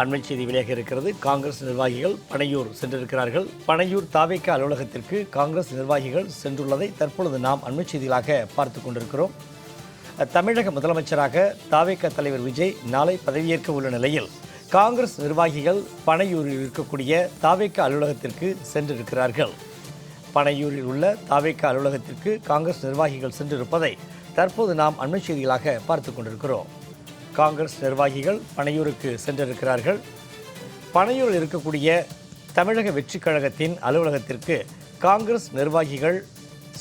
அண்மை செய்தி வெளியாக இருக்கிறது. காங்கிரஸ் நிர்வாகிகள் பனையூர் சென்றிருக்கிறார்கள். பனையூர் தாவேகா அலுவலகத்திற்கு காங்கிரஸ் நிர்வாகிகள் சென்றுள்ளதை தற்பொழுது நாம் அண்மை செய்திகளாக பார்த்து கொண்டிருக்கிறோம். தமிழக முதலமைச்சராக தாவேகா தலைவர் விஜய் நாளை பதவியேற்க உள்ள நிலையில் காங்கிரஸ் நிர்வாகிகள் பனையூரில் இருக்கக்கூடிய தாவேகா அலுவலகத்திற்கு சென்றிருக்கிறார்கள். பனையூரில் உள்ள தாவேகா அலுவலகத்திற்கு காங்கிரஸ் நிர்வாகிகள் சென்றிருப்பதை தற்போது நாம் அண்மை செய்திகளாக பார்த்து கொண்டிருக்கிறோம். காங்கிரஸ் நிர்வாகிகள் பனையூருக்கு சென்றிருக்கிறார்கள். பனையூரில் இருக்கக்கூடிய தமிழக வெற்றி கழகத்தின் அலுவலகத்திற்கு காங்கிரஸ் நிர்வாகிகள்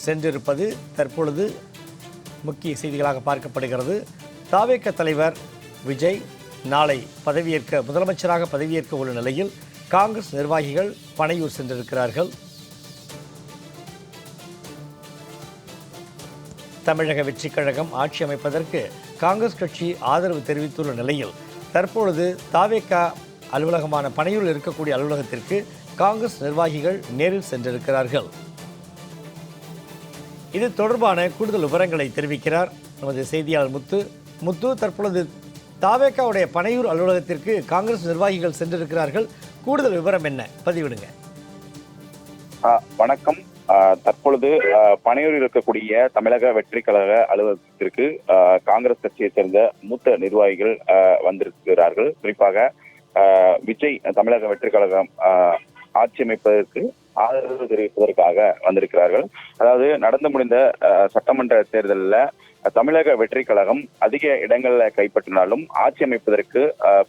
சென்றிருப்பது தற்பொழுது முக்கிய செய்திகளாக பார்க்கப்படுகிறது. தாவேகா தலைவர் விஜய் நாளை முதலமைச்சராக பதவியேற்க உள்ள நிலையில் காங்கிரஸ் நிர்வாகிகள் பனையூர் சென்றிருக்கிறார்கள். தமிழக வெற்றி கழகம் ஆட்சி அமைப்பதற்கு காங்கிரஸ் கட்சி ஆதரவு தெரிவித்துள்ள நிலையில் தற்பொழுது தாவேகா அலுவலகமான பனையூரில் இருக்கக்கூடிய அலுவலகத்திற்கு காங்கிரஸ் நிர்வாகிகள் நேரில் சென்றிருக்கிறார்கள். இது தொடர்பான கூடுதல் விவரங்களை தெரிவிக்கிறார் நமது செய்தியாளர் முத்து. தற்பொழுது தாவேகாவுடைய பனையூர் அலுவலகத்திற்கு காங்கிரஸ் நிர்வாகிகள் சென்றிருக்கிறார்கள். கூடுதல் விவரம் என்ன, பதிவிடுங்க. வணக்கம். தற்பொழுது பனையூரில் இருக்கக்கூடிய தமிழக வெற்றி கழக அலுவலகத்திற்கு காங்கிரஸ் கட்சியைச் சேர்ந்த மூத்த நிர்வாகிகள் வந்திருக்கிறார்கள். குறிப்பாக விஜய் தமிழக வெற்றி கழகம் ஆட்சி அமைப்பதற்கு ஆதரவு தெரிவிப்பதற்காக வந்திருக்கிறார்கள். அதாவது நடந்து முடிந்த சட்டமன்ற தேர்தலில் தமிழக வெற்றி கழகம் அதிக இடங்கள்ல கைப்பற்றினாலும் ஆட்சி அமைப்பதற்கு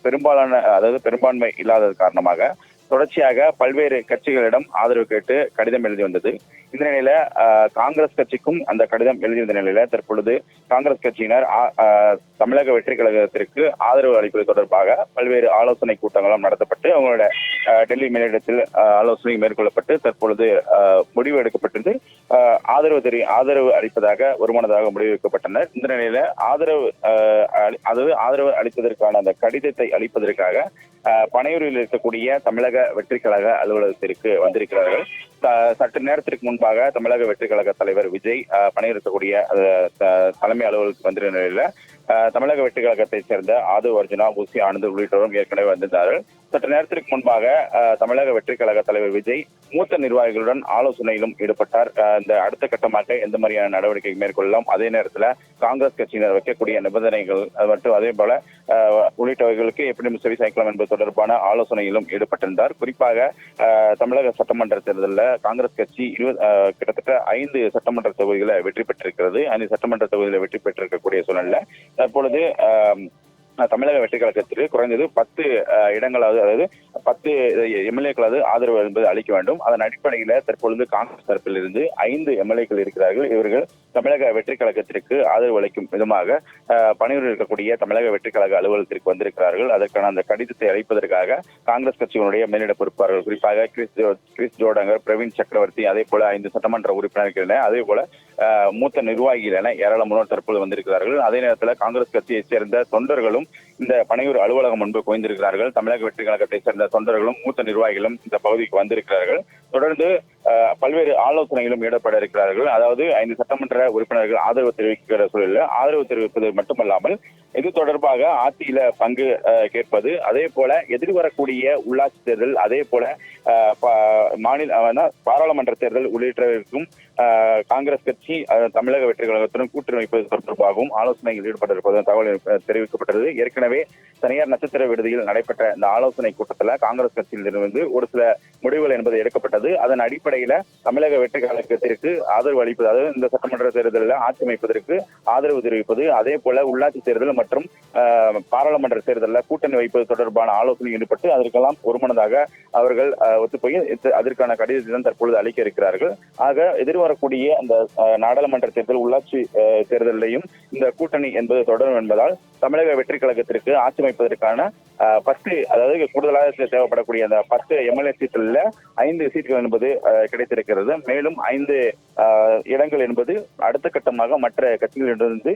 பெரும்பான்மை இல்லாதது காரணமாக தொடர்ச்சியாக பல்வேறு கட்சிகளிடம் ஆதரவு கேட்டு கடிதம் எழுதி வந்தது. இந்த நிலையில காங்கிரஸ் கட்சிக்கும் அந்த கடிதம் எழுதியிருந்த நிலையில தற்பொழுது காங்கிரஸ் கட்சியினர் தமிழக வெற்றி கழகத்திற்கு ஆதரவு அளிப்பது தொடர்பாக பல்வேறு ஆலோசனை கூட்டங்களும் நடத்தப்பட்டு அவங்களோட டெல்லி மேலிடத்தில் ஆலோசனை மேற்கொள்ளப்பட்டு தற்பொழுது முடிவு எடுக்கப்பட்டது. ஆதரவு அளிப்பதாக ஒருமனதாக முடிவெடுக்கப்பட்டனர். இந்த நிலையில ஆதரவு அளிப்பதற்கான அந்த கடிதத்தை அளிப்பதற்காக பனையூரில் இருக்கக்கூடிய தமிழக வெற்றி கழக அலுவலகத்திற்கு வந்திருக்கிறார்கள். சற்று நேரத்திற்கு முன்பாக தமிழக வெற்றி கழக தலைவர் விஜய் பனையூர் இருக்கக்கூடிய தலைமை அலுவலகத்துக்கு வந்திருந்த நிலையில தமிழக வெற்றி கழகத்தைச் சேர்ந்த ஆதவ் அர்ஜுனா, ஊசி ஆனந்த் உள்ளிட்டோரும் ஏற்கனவே வந்திருந்தார்கள். சற்று நேரத்திற்கு முன்பாக தமிழக வெற்றி கழக தலைவர் விஜய் மூத்த நிர்வாகிகளுடன் ஆலோசனையிலும் ஈடுபட்டார். இந்த அடுத்த கட்டமாக எந்த மாதிரியான நடவடிக்கை மேற்கொள்ளலாம், அதே நேரத்தில் காங்கிரஸ் கட்சியினர் வைக்கக்கூடிய நிபந்தனைகள் மற்றும் அதே போல உள்ளிட்டவர்களுக்கு எப்படி செவி சாய்க்கலாம் என்பது தொடர்பான ஆலோசனையிலும் ஈடுபட்டிருந்தார். குறிப்பாக தமிழக சட்டமன்ற தேர்தலில் காங்கிரஸ் கட்சி கிட்டத்தட்ட 5 சட்டமன்ற தொகுதிகளை வெற்றி பெற்றிருக்கிறது. 5 சட்டமன்ற தொகுதிகளை வெற்றி பெற்றிருக்கக்கூடிய சூழல்ல தற்பொழுது தமிழக வெற்றி கழகத்திற்கு குறைந்தது 10 இடங்களாவது, அதாவது 10 எம்எல்ஏக்களாவது ஆதரவு என்பது அளிக்க வேண்டும். அதன் அடிப்படையில் தற்பொழுது காங்கிரஸ் தரப்பில் இருந்து 5 எம்எல்ஏக்கள் இருக்கிறார்கள். இவர்கள் தமிழக வெற்றி கழகத்திற்கு ஆதரவு அளிக்கும் விதமாக பணியூரில் இருக்கக்கூடிய தமிழக வெற்றி கழக அலுவலகத்திற்கு வந்திருக்கிறார்கள். அதற்கான அந்த கடிதத்தை அளிப்பதற்காக காங்கிரஸ் கட்சியினுடைய மேலிட பொறுப்பாளர்கள், குறிப்பாக கிறிஸ் ஜோடங்கர், பிரவீன் சக்கரவர்த்தி, அதே போல 5 சட்டமன்ற உறுப்பினர்கள் என, அதே போல மூத்த நிர்வாகிகள் என ஏராளமானோர் தற்போது வந்திருக்கிறார்கள். அதே நேரத்தில் காங்கிரஸ் கட்சியைச் சேர்ந்த தொண்டர்களும் இந்த பனையூர் அலுவலகம் முன்பு குவிந்திருக்கிறார்கள். தமிழக வெற்றி கழகத்தை சேர்ந்த தொண்டர்களும் மூத்த நிர்வாகிகளும் இந்த பகுதிக்கு வந்திருக்கிறார்கள். தொடர்ந்து பல்வேறு ஆலோசனைகளும் ஈடுபட இருக்கிறார்கள். அதாவது 5 சட்டமன்ற உறுப்பினர்கள் ஆதரவு தெரிவிக்கிற சூழலில் ஆதரவு தெரிவிப்பது மட்டுமல்லாமல் இது தொடர்பாக ஆட்சியில பங்கு கேட்பது, அதே போல எதிர்வரக்கூடிய உள்ளாட்சி தேர்தல், அதே போல பாராளுமன்ற தேர்தல் உள்ளிட்டவருக்கும் காங்கிரஸ் கட்சி தமிழக வெற்றி கழகத்துடன் கூட்டணி வைப்பது தொடர்பாகவும் ஆலோசனைகள் ஈடுபட்டிருப்பது தகவல் தெரிவிக்கப்பட்டது. ஏற்கனவே தனியார் நட்சத்திர விடுதியில் நடைபெற்ற இந்த ஆலோசனை கூட்டத்தில் காங்கிரஸ் கட்சியிலிருந்து ஒரு சில முடிவுகள் என்பது எடுக்கப்பட்டது. அதன் அடிப்படையில தமிழக வெற்றி கழகத்திற்கு ஆதரவு அளிப்பது, அதாவது இந்த சட்டமன்ற தேர்தலில் ஆட்சி அமைப்பதற்கு ஆதரவு தெரிவிப்பது, அதே போல உள்ளாட்சி தேர்தல் மற்றும் பாராளுமன்ற தேர்தலில் கூட்டணி வைப்பது தொடர்பான ஆலோசனை ஈடுபட்டு அதற்கெல்லாம் ஒருமனதாக அவர்கள் ஒத்துப்போய் அதற்கான கடிதத்தை தான் தற்பொழுது அளிக்க இருக்கிறார்கள். ஆக எதிர்வரக்கூடிய அந்த நாடாளுமன்ற தேர்தல், உள்ளாட்சி தேர்தலையும் இந்த கூட்டணி என்பது தொடரும் என்பதால் தமிழக வெற்றி கழகத்திற்கு ஆட்சி அமைப்பதற்கான 10, அதாவது கூடுதலாக தேவைப்படக்கூடிய அந்த 10 எம்எல்ஏ சீட்டுகளில் 5 சீட்டுகள் என்பது கிடைத்திருக்கிறது. மேலும் 5 இடங்கள் என்பது அடுத்த கட்டமாக மற்ற கட்சிகளிலிருந்து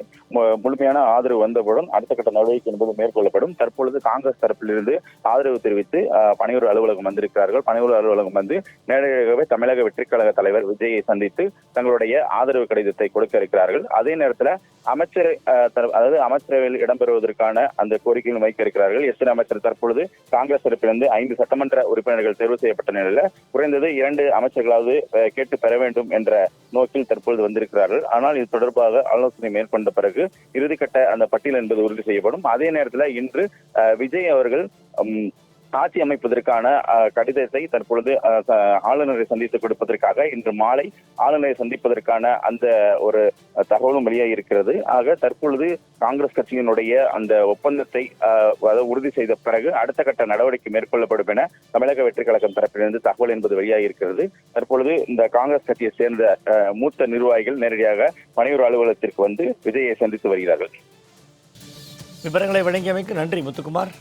முழுமையான ஆதரவு வந்தவுடன் அடுத்த கட்ட நடவடிக்கை என்பது மேற்கொள்ளப்படும். தற்பொழுது காங்கிரஸ் தரப்பிலிருந்து ஆதரவு தெரிவித்து பனையூர் அலுவலகம் வந்திருக்கிறார்கள். பனையூர் அலுவலகம் வந்து நேரடியாகவே தமிழக வெற்றி கழக தலைவர் விஜயை சந்தித்து தங்களுடைய ஆதரவு கடிதத்தை கொடுக்க இருக்கிறார்கள். அதே நேரத்தில் அமைச்சர் அதாவது அமைச்சரவையில் இடம்பெறுவதற்கான அந்த கோரிக்கைகள் வைக்க இருக்கிறார்கள். எஸ்டி அமைச்சர் தற்பொழுது காங்கிரஸ் தரப்பிலிருந்து 5 சட்டமன்ற உறுப்பினர்கள் தேர்வு செய்யப்பட்ட நிலையில குறைந்தது 2 அமைச்சர்களாவது கேட்டு பெற வேண்டும் என்ற நோக்கில் தற்பொழுது வந்திருக்கிறார்கள். ஆனால் இது தொடர்பாக ஆலோசனை மேற்கொண்ட பிறகு இறுதிக்கட்ட அந்த பட்டியல் என்பது உறுதி செய்யப்படும். அதே நேரத்தில் இன்று விஜய் அவர்கள் ஆட்சி அமைப்பதற்கான கடிதத்தை தற்பொழுது ஆளுநரை சந்தித்து கொடுப்பதற்காக இன்று மாலை ஆளுநரை சந்திப்பதற்கான அந்த ஒரு தகவலும் வெளியாகி இருக்கிறது. ஆக தற்பொழுது காங்கிரஸ் கட்சியினுடைய அந்த ஒப்பந்தத்தை உறுதி செய்த பிறகு அடுத்த கட்ட நடவடிக்கை மேற்கொள்ளப்படும் என தமிழக வெற்றி கழகம் தரப்பிலிருந்து தகவல் என்பது வெளியாகி இருக்கிறது. தற்பொழுது இந்த காங்கிரஸ் கட்சியை சேர்ந்த மூத்த நிர்வாகிகள் நேரடியாக பணியூர் அலுவலகத்திற்கு வந்து விஜயை சந்தித்து வருகிறார்கள். விவரங்களை வழங்கியமைக்கு நன்றி முத்துக்குமார்.